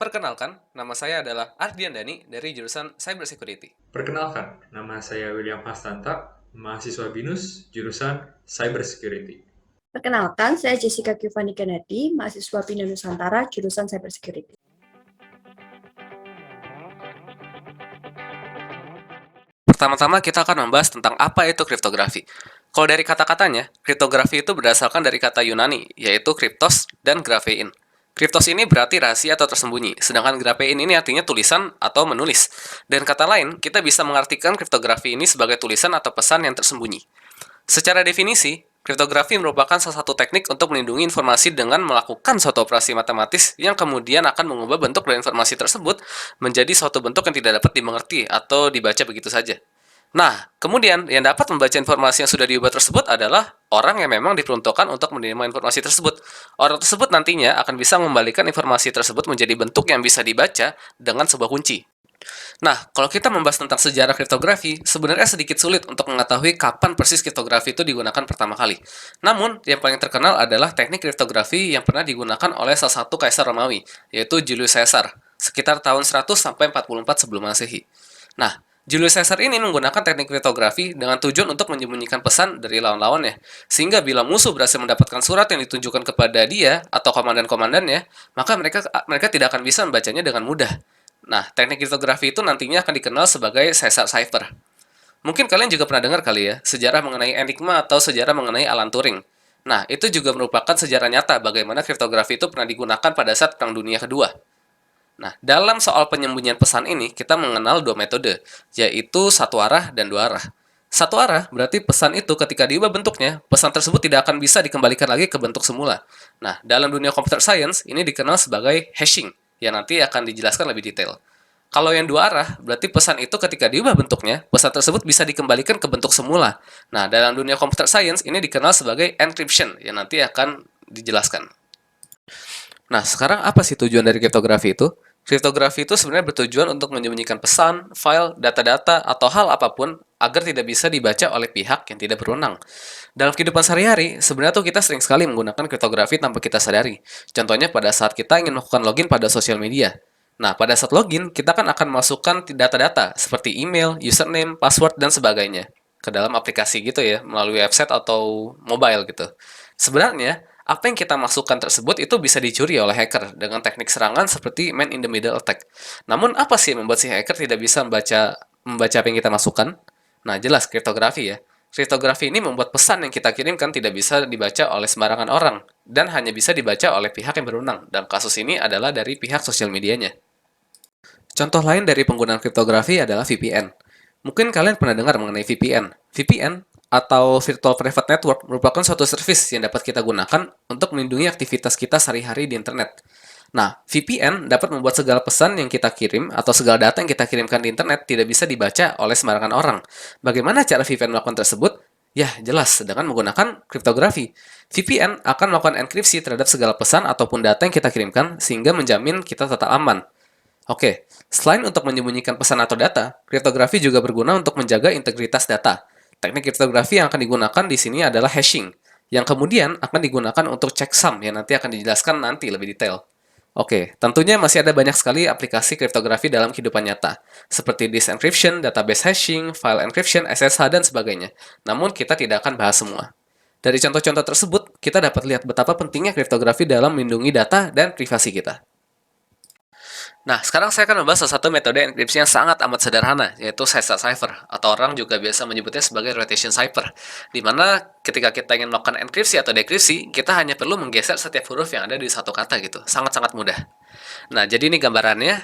Perkenalkan, nama saya adalah Ardian Dani dari jurusan Cybersecurity. Perkenalkan, nama saya William Hastanta, mahasiswa BINUS, jurusan Cybersecurity. Perkenalkan, saya Jessica Giovanni Kennedy, mahasiswa Bina Nusantara, jurusan Cybersecurity. Pertama-tama kita akan membahas tentang apa itu kriptografi. Kalau dari kata-katanya, kriptografi itu berdasarkan dari kata Yunani, yaitu kriptos dan grafein. Kriptos ini berarti rahasia atau tersembunyi, sedangkan grafein ini artinya tulisan atau menulis. Dan kata lain, kita bisa mengartikan kriptografi ini sebagai tulisan atau pesan yang tersembunyi. Secara definisi, kriptografi merupakan salah satu teknik untuk melindungi informasi dengan melakukan suatu operasi matematis yang kemudian akan mengubah bentuk dari informasi tersebut menjadi suatu bentuk yang tidak dapat dimengerti atau dibaca begitu saja. Nah, kemudian yang dapat membaca informasi yang sudah diubah tersebut adalah orang yang memang diperuntukkan untuk menerima informasi tersebut. Orang tersebut nantinya akan bisa mengembalikan informasi tersebut menjadi bentuk yang bisa dibaca dengan sebuah kunci. Nah, kalau kita membahas tentang sejarah kriptografi, sebenarnya sedikit sulit untuk mengetahui kapan persis kriptografi itu digunakan pertama kali. Namun, yang paling terkenal adalah teknik kriptografi yang pernah digunakan oleh salah satu kaisar Romawi, yaitu Julius Caesar, sekitar tahun 100 sampai 44 sebelum Masehi. Nah, Julius Caesar ini menggunakan teknik kriptografi dengan tujuan untuk menyembunyikan pesan dari lawan-lawannya, sehingga bila musuh berhasil mendapatkan surat yang ditunjukkan kepada dia atau komandan-komandannya, maka mereka tidak akan bisa membacanya dengan mudah. Nah, teknik kriptografi itu nantinya akan dikenal sebagai Caesar Cipher. Mungkin kalian juga pernah dengar kali ya, sejarah mengenai Enigma atau sejarah mengenai Alan Turing. Nah, itu juga merupakan sejarah nyata bagaimana kriptografi itu pernah digunakan pada saat Perang Dunia Kedua. Nah, dalam soal penyembunyian pesan ini, kita mengenal dua metode, yaitu satu arah dan dua arah. Satu arah berarti pesan itu ketika diubah bentuknya, pesan tersebut tidak akan bisa dikembalikan lagi ke bentuk semula. Nah, dalam dunia computer science, ini dikenal sebagai hashing, yang nanti akan dijelaskan lebih detail. Kalau yang dua arah, berarti pesan itu ketika diubah bentuknya, pesan tersebut bisa dikembalikan ke bentuk semula. Nah, dalam dunia computer science, ini dikenal sebagai encryption, yang nanti akan dijelaskan. Nah, sekarang apa sih tujuan dari kriptografi itu? Kriptografi itu sebenarnya bertujuan untuk menyembunyikan pesan, file, data-data, atau hal apapun agar tidak bisa dibaca oleh pihak yang tidak berwenang. Dalam kehidupan sehari-hari, sebenarnya tuh kita sering sekali menggunakan kriptografi tanpa kita sadari. Contohnya pada saat kita ingin melakukan login pada sosial media. Nah, pada saat login, kita kan akan masukkan data-data seperti email, username, password, dan sebagainya ke dalam aplikasi gitu ya, melalui website atau mobile gitu. Sebenarnya, apa yang kita masukkan tersebut itu bisa dicuri oleh hacker dengan teknik serangan seperti man in the middle attack. Namun apa sih yang membuat si hacker tidak bisa membaca apa yang kita masukkan? Nah, jelas kriptografi ya. Kriptografi ini membuat pesan yang kita kirimkan tidak bisa dibaca oleh sembarangan orang dan hanya bisa dibaca oleh pihak yang berwenang. Dalam kasus ini adalah dari pihak sosial medianya. Contoh lain dari penggunaan kriptografi adalah VPN. Mungkin kalian pernah dengar mengenai VPN. VPN atau Virtual Private Network merupakan suatu service yang dapat kita gunakan untuk melindungi aktivitas kita sehari-hari di internet. Nah, VPN dapat membuat segala pesan yang kita kirim atau segala data yang kita kirimkan di internet tidak bisa dibaca oleh sembarangan orang. Bagaimana cara VPN melakukan tersebut? Ya, jelas dengan menggunakan kriptografi. VPN akan melakukan enkripsi terhadap segala pesan ataupun data yang kita kirimkan sehingga menjamin kita tetap aman. Oke, selain untuk menyembunyikan pesan atau data, kriptografi juga berguna untuk menjaga integritas data. Teknik kriptografi yang akan digunakan di sini adalah hashing, yang kemudian akan digunakan untuk checksum yang nanti akan dijelaskan nanti lebih detail. Oke, tentunya masih ada banyak sekali aplikasi kriptografi dalam kehidupan nyata, seperti disk encryption, database hashing, file encryption, SSH, dan sebagainya. Namun, kita tidak akan bahas semua. Dari contoh-contoh tersebut, kita dapat lihat betapa pentingnya kriptografi dalam melindungi data dan privasi kita. Nah, sekarang saya akan membahas salah satu metode enkripsi yang sangat amat sederhana, yaitu Caesar Cipher, atau orang juga biasa menyebutnya sebagai rotation cipher, di mana ketika kita ingin melakukan enkripsi atau dekripsi, kita hanya perlu menggeser setiap huruf yang ada di satu kata gitu, sangat-sangat mudah. Nah, jadi ini gambarannya,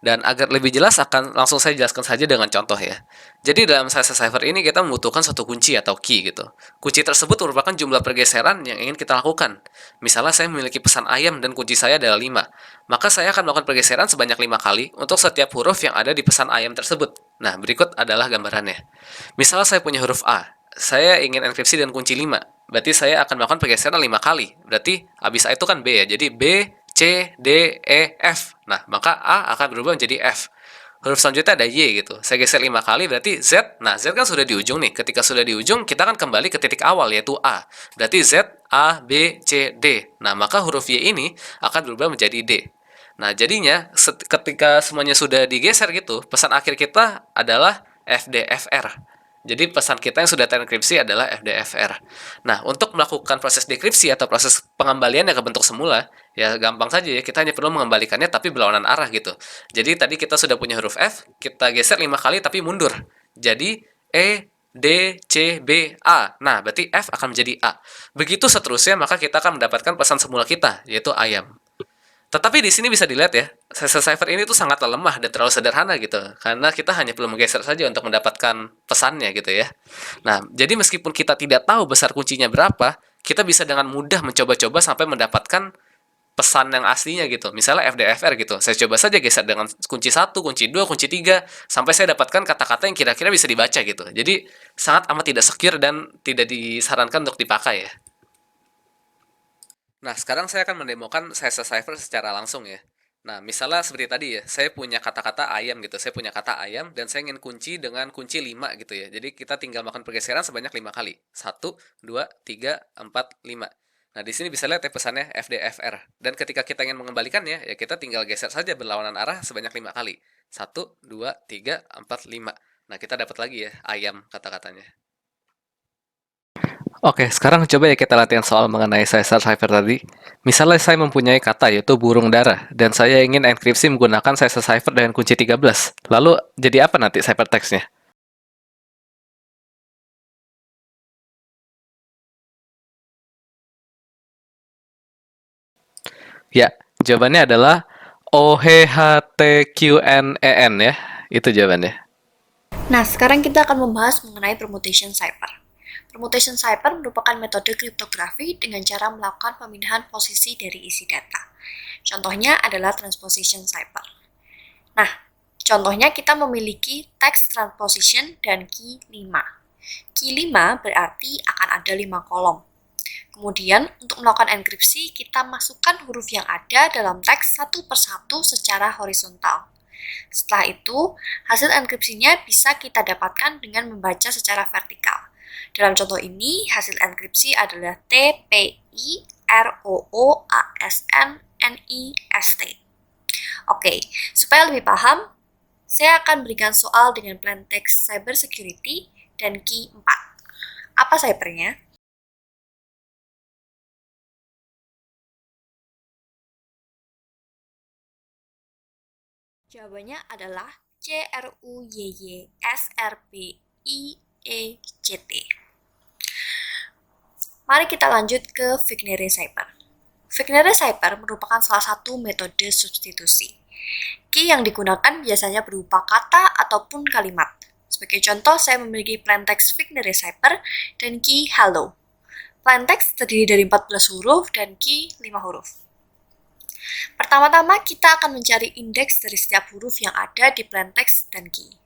dan agar lebih jelas akan langsung saya jelaskan saja dengan contoh ya. Jadi dalam Caesar Cipher ini kita membutuhkan satu kunci atau key gitu. Kunci tersebut merupakan jumlah pergeseran yang ingin kita lakukan. Misalnya saya memiliki pesan ayam dan kunci saya adalah 5. Maka saya akan melakukan pergeseran sebanyak 5 kali untuk setiap huruf yang ada di pesan ayam tersebut. Nah, berikut adalah gambarannya. Misalnya saya punya huruf A. Saya ingin enkripsi dan kunci 5. Berarti saya akan melakukan pergeseran 5 kali. Berarti habis A itu kan B ya. Jadi B, C, D, E, F. Nah, maka A akan berubah menjadi F. Huruf selanjutnya ada Y gitu. Saya geser 5 kali berarti Z. Nah, Z kan sudah di ujung nih. Ketika sudah di ujung, kita akan kembali ke titik awal yaitu A. Berarti Z, A, B, C, D. Nah, maka huruf Y ini akan berubah menjadi D. Nah, jadinya ketika semuanya sudah digeser gitu, pesan akhir kita adalah FDFR. Jadi pesan kita yang sudah terenkripsi adalah FDFR. Nah, untuk melakukan proses dekripsi atau proses pengembalian yang ke bentuk semula, ya gampang saja ya, kita hanya perlu mengembalikannya tapi berlawanan arah gitu. Jadi tadi kita sudah punya huruf F, kita geser 5 kali tapi mundur. Jadi E, D, C, B, A. Nah, berarti F akan menjadi A. Begitu seterusnya, maka kita akan mendapatkan pesan semula kita, yaitu ayam. Tetapi di sini bisa dilihat ya, cipher ini tuh sangat lemah dan terlalu sederhana gitu. Karena kita hanya perlu menggeser saja untuk mendapatkan pesannya gitu ya. Nah, jadi meskipun kita tidak tahu besar kuncinya berapa, kita bisa dengan mudah mencoba-coba sampai mendapatkan pesan yang aslinya gitu. Misalnya FDFR gitu. Saya coba saja geser dengan kunci 1, kunci 2, kunci 3 sampai saya dapatkan kata-kata yang kira-kira bisa dibaca gitu. Jadi sangat amat tidak secure dan tidak disarankan untuk dipakai ya. Nah, sekarang saya akan mendemokan cipher secara langsung ya. Nah, misalnya seperti tadi ya, saya punya kata-kata ayam gitu. Saya punya kata ayam dan saya ingin kunci dengan kunci 5 gitu ya. Jadi kita tinggal melakukan pergeseran sebanyak 5 kali. 1, 2, 3, 4, 5. Nah, di sini bisa lihat ya pesannya FDFR. Dan ketika kita ingin mengembalikannya, ya kita tinggal geser saja berlawanan arah sebanyak 5 kali. 1, 2, 3, 4, 5. Nah, kita dapat lagi ya ayam kata-katanya. Oke, sekarang coba ya kita latihan soal mengenai cipher tadi. Misalnya saya mempunyai kata yaitu burung dara, dan saya ingin enkripsi menggunakan cipher dengan kunci 13. Lalu, jadi apa nanti ciphertextnya? Ya, jawabannya adalah OHHTQNEN ya. Itu jawabannya. Nah, sekarang kita akan membahas mengenai permutation cipher. Permutation cipher merupakan metode kriptografi dengan cara melakukan pemindahan posisi dari isi data. Contohnya adalah transposition cipher. Nah, contohnya kita memiliki text transposition dan key 5. Key 5 berarti akan ada 5 kolom. Kemudian, untuk melakukan enkripsi, kita masukkan huruf yang ada dalam teks satu persatu secara horizontal. Setelah itu, hasil enkripsinya bisa kita dapatkan dengan membaca secara vertikal. Dalam contoh ini, hasil enkripsi adalah TPIROOASNNIST. Oke, supaya lebih paham, saya akan berikan soal dengan plain text cyber security dan key 4. Apa cybernya? Jawabannya adalah CRUYYSRBIECT. Mari kita lanjut ke Vignere Cipher. Vignere Cipher merupakan salah satu metode substitusi. Key yang digunakan biasanya berupa kata ataupun kalimat. Sebagai contoh, saya memiliki plain text Vignere Cipher dan key hello. Plain text terdiri dari 14 huruf dan key 5 huruf. Pertama-tama, kita akan mencari indeks dari setiap huruf yang ada di plain text dan key.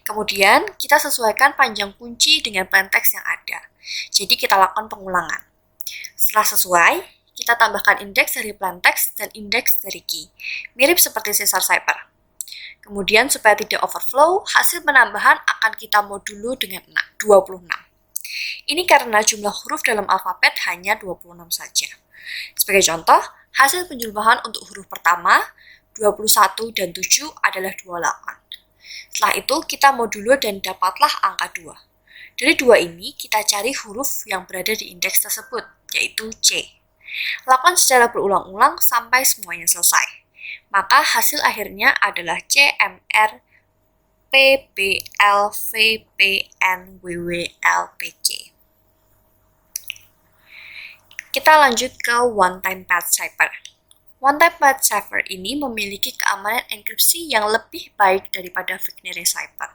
Kemudian, kita sesuaikan panjang kunci dengan plain text yang ada. Jadi, kita lakukan pengulangan. Setelah sesuai, kita tambahkan indeks dari plain text dan indeks dari key. Mirip seperti Caesar cipher. Kemudian, supaya tidak overflow, hasil penambahan akan kita modulo dengan 26. Ini karena jumlah huruf dalam alfabet hanya 26 saja. Sebagai contoh, hasil penjumlahan untuk huruf pertama, 21 dan 7 adalah 28. Setelah itu, kita modulo dan dapatlah angka 2. Dari 2 ini, kita cari huruf yang berada di indeks tersebut, yaitu C. Lakukan secara berulang-ulang sampai semuanya selesai. Maka hasil akhirnya adalah CMR PBLVPNWWLPC. Kita lanjut ke one-time path cipher. One-time path cipher ini memiliki keamanan enkripsi yang lebih baik daripada Vignere cipher.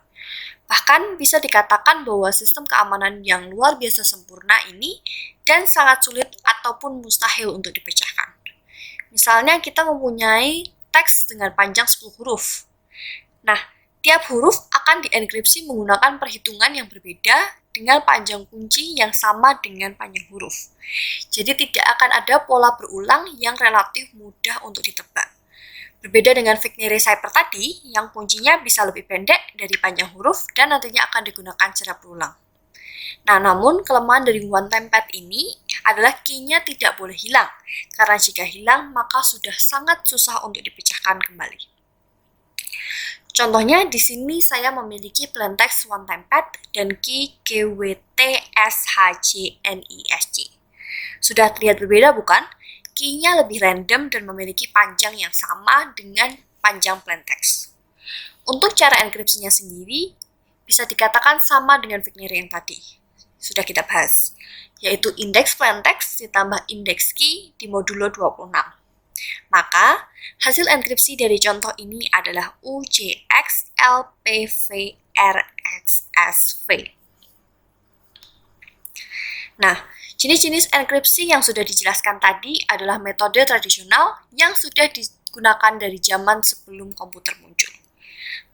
Bahkan bisa dikatakan bahwa sistem keamanan yang luar biasa sempurna ini dan sangat sulit ataupun mustahil untuk dipecahkan. Misalnya kita mempunyai teks dengan panjang 10 huruf. Nah, tiap huruf akan dienkripsi menggunakan perhitungan yang berbeda dengan panjang kunci yang sama dengan panjang huruf. Jadi tidak akan ada pola berulang yang relatif mudah untuk ditebak. Berbeda dengan Vignere cipher tadi, yang kuncinya bisa lebih pendek dari panjang huruf dan nantinya akan digunakan secara berulang. Nah, namun kelemahan dari one-time path ini adalah key-nya tidak boleh hilang, karena jika hilang maka sudah sangat susah untuk dipecahkan kembali. Contohnya di sini saya memiliki plaintext one time pad dan key GWTSHJNISC. Sudah terlihat berbeda bukan? Key-nya lebih random dan memiliki panjang yang sama dengan panjang plaintext. Untuk cara enkripsinya sendiri, bisa dikatakan sama dengan Vignere yang tadi. Sudah kita bahas, yaitu indeks plaintext ditambah indeks key di modulo 26. Maka, hasil enkripsi dari contoh ini adalah UJXLPVRXSV. Nah, jenis-jenis enkripsi yang sudah dijelaskan tadi adalah metode tradisional yang sudah digunakan dari zaman sebelum komputer muncul.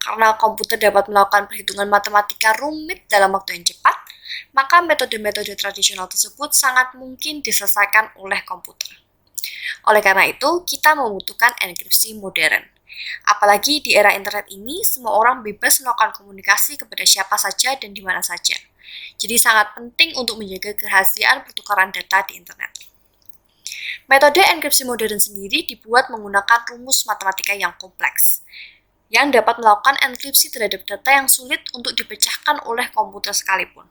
Karena komputer dapat melakukan perhitungan matematika rumit dalam waktu yang cepat, maka metode-metode tradisional tersebut sangat mungkin diselesaikan oleh komputer. Oleh karena itu, kita membutuhkan enkripsi modern. Apalagi di era internet ini, semua orang bebas melakukan komunikasi kepada siapa saja dan di mana saja. Jadi sangat penting untuk menjaga kerahasiaan pertukaran data di internet. Metode enkripsi modern sendiri dibuat menggunakan rumus matematika yang kompleks, yang dapat melakukan enkripsi terhadap data yang sulit untuk dipecahkan oleh komputer sekalipun.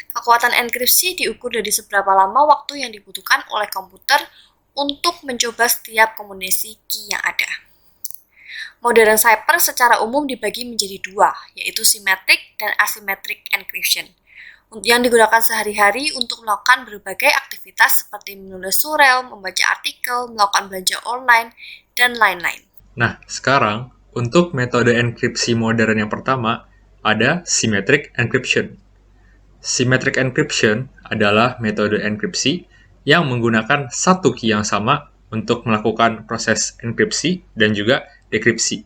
Kekuatan enkripsi diukur dari seberapa lama waktu yang dibutuhkan oleh komputer untuk mencoba setiap kombinasi key yang ada. Modern cipher secara umum dibagi menjadi dua, yaitu symmetric dan asymmetric encryption, yang digunakan sehari-hari untuk melakukan berbagai aktivitas seperti menulis surel, membaca artikel, melakukan belanja online, dan lain-lain. Nah, sekarang untuk metode enkripsi modern yang pertama ada symmetric encryption. Symmetric encryption adalah metode enkripsi yang menggunakan satu key yang sama untuk melakukan proses enkripsi dan juga dekripsi.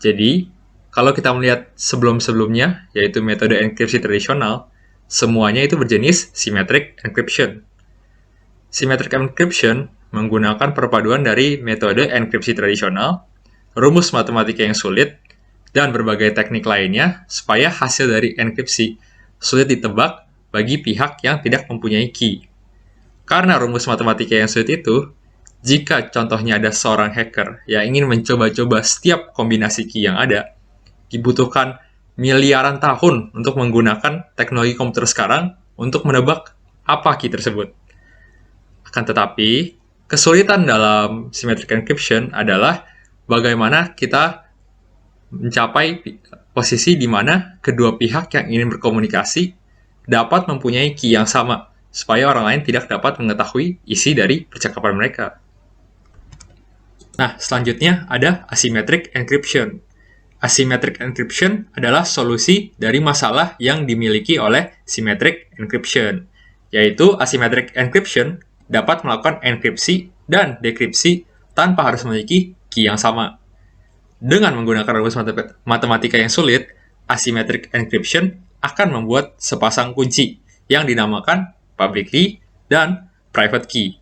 Jadi, kalau kita melihat sebelum-sebelumnya, yaitu metode enkripsi tradisional, semuanya itu berjenis symmetric encryption. Symmetric encryption menggunakan perpaduan dari metode enkripsi tradisional, rumus matematika yang sulit, dan berbagai teknik lainnya supaya hasil dari enkripsi sulit ditebak bagi pihak yang tidak mempunyai key. Karena rumus matematika yang sulit itu, jika contohnya ada seorang hacker yang ingin mencoba-coba setiap kombinasi key yang ada, dibutuhkan miliaran tahun untuk menggunakan teknologi komputer sekarang untuk menebak apa key tersebut. Akan tetapi, kesulitan dalam symmetric encryption adalah bagaimana kita mencapai posisi di mana kedua pihak yang ingin berkomunikasi dapat mempunyai key yang sama, supaya orang lain tidak dapat mengetahui isi dari percakapan mereka. Nah, selanjutnya ada asymmetric encryption. Asymmetric encryption adalah solusi dari masalah yang dimiliki oleh symmetric encryption, yaitu asymmetric encryption dapat melakukan enkripsi dan dekripsi tanpa harus memiliki key yang sama. Dengan menggunakan rumus matematika yang sulit, asymmetric encryption akan membuat sepasang kunci yang dinamakan public key dan private key.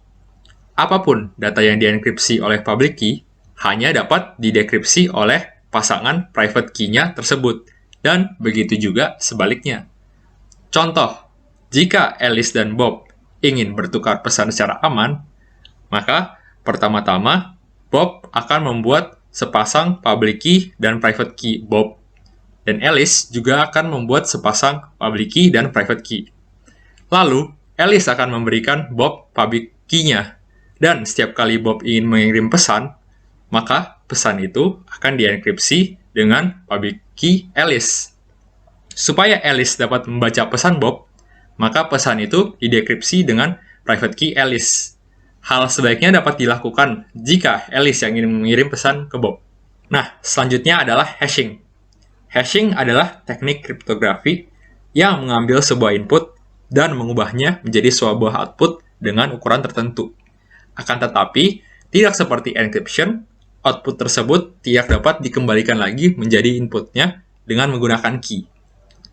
Apapun data yang dienkripsi oleh public key hanya dapat didekripsi oleh pasangan private key-nya tersebut, dan begitu juga sebaliknya. Contoh, jika Alice dan Bob ingin bertukar pesan secara aman, maka pertama-tama Bob akan membuat sepasang public key dan private key Bob, dan Alice juga akan membuat sepasang public key dan private key. Lalu, Alice akan memberikan Bob public key-nya, dan setiap kali Bob ingin mengirim pesan, maka pesan itu akan dienkripsi dengan public key Alice. Supaya Alice dapat membaca pesan Bob, maka pesan itu didekripsi dengan private key Alice. Hal sebaiknya dapat dilakukan jika Alice yang ingin mengirim pesan ke Bob. Nah, selanjutnya adalah hashing. Hashing adalah teknik kriptografi yang mengambil sebuah input dan mengubahnya menjadi sebuah output dengan ukuran tertentu. Akan tetapi, tidak seperti encryption, output tersebut tidak dapat dikembalikan lagi menjadi inputnya dengan menggunakan key.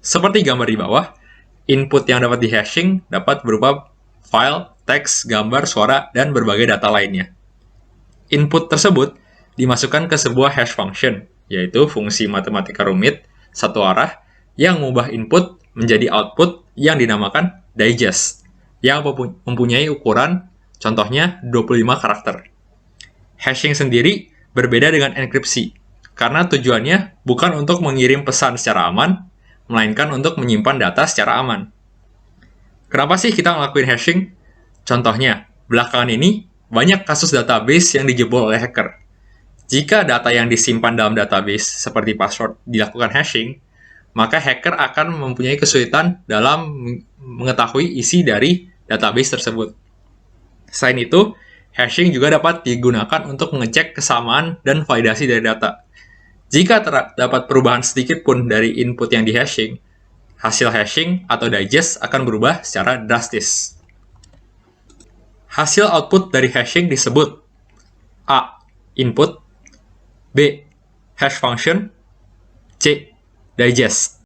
Seperti gambar di bawah, input yang dapat di-hashing dapat berupa file, teks, gambar, suara, dan berbagai data lainnya. Input tersebut dimasukkan ke sebuah hash function, yaitu fungsi matematika rumit satu arah yang mengubah input menjadi output yang dinamakan digest, yang mempunyai ukuran, contohnya 25 karakter. Hashing sendiri berbeda dengan enkripsi, karena tujuannya bukan untuk mengirim pesan secara aman, melainkan untuk menyimpan data secara aman. Kenapa sih kita ngelakuin hashing? Contohnya, belakangan ini banyak kasus database yang dijebol oleh hacker. Jika data yang disimpan dalam database seperti password dilakukan hashing, maka hacker akan mempunyai kesulitan dalam mengetahui isi dari database tersebut. Selain itu, hashing juga dapat digunakan untuk mengecek kesamaan dan validasi dari data. Jika terdapat perubahan sedikit pun dari input yang di-hashing, hasil hashing atau digest akan berubah secara drastis. Hasil output dari hashing disebut A. Input, B. Hash function, C. Digest.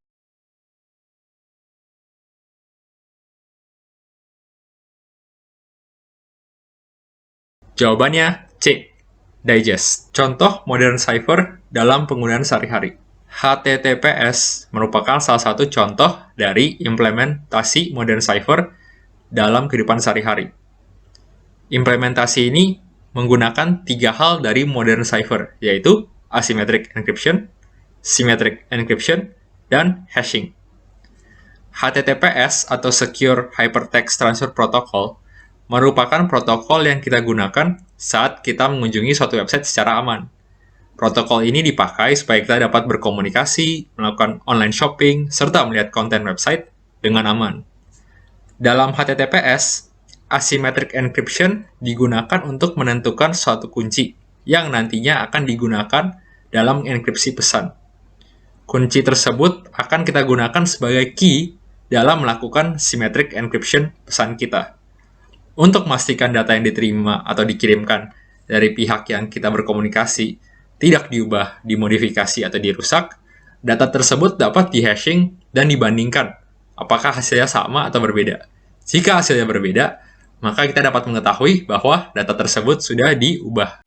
Jawabannya C. Digest. Contoh modern cipher dalam penggunaan sehari-hari. HTTPS merupakan salah satu contoh dari implementasi modern cipher dalam kehidupan sehari-hari. Implementasi ini menggunakan 3 hal dari modern cipher, yaitu asymmetric encryption, symmetric encryption, dan hashing. HTTPS atau Secure Hypertext Transfer Protocol merupakan protokol yang kita gunakan saat kita mengunjungi suatu website secara aman. Protokol ini dipakai supaya kita dapat berkomunikasi, melakukan online shopping, serta melihat konten website dengan aman. Dalam HTTPS, asymmetric encryption digunakan untuk menentukan suatu kunci yang nantinya akan digunakan dalam enkripsi pesan. Kunci tersebut akan kita gunakan sebagai key dalam melakukan symmetric encryption pesan kita. Untuk memastikan data yang diterima atau dikirimkan dari pihak yang kita berkomunikasi tidak diubah, dimodifikasi, atau dirusak, data tersebut dapat di-hashing dan dibandingkan apakah hasilnya sama atau berbeda. Jika hasilnya berbeda, maka kita dapat mengetahui bahwa data tersebut sudah diubah.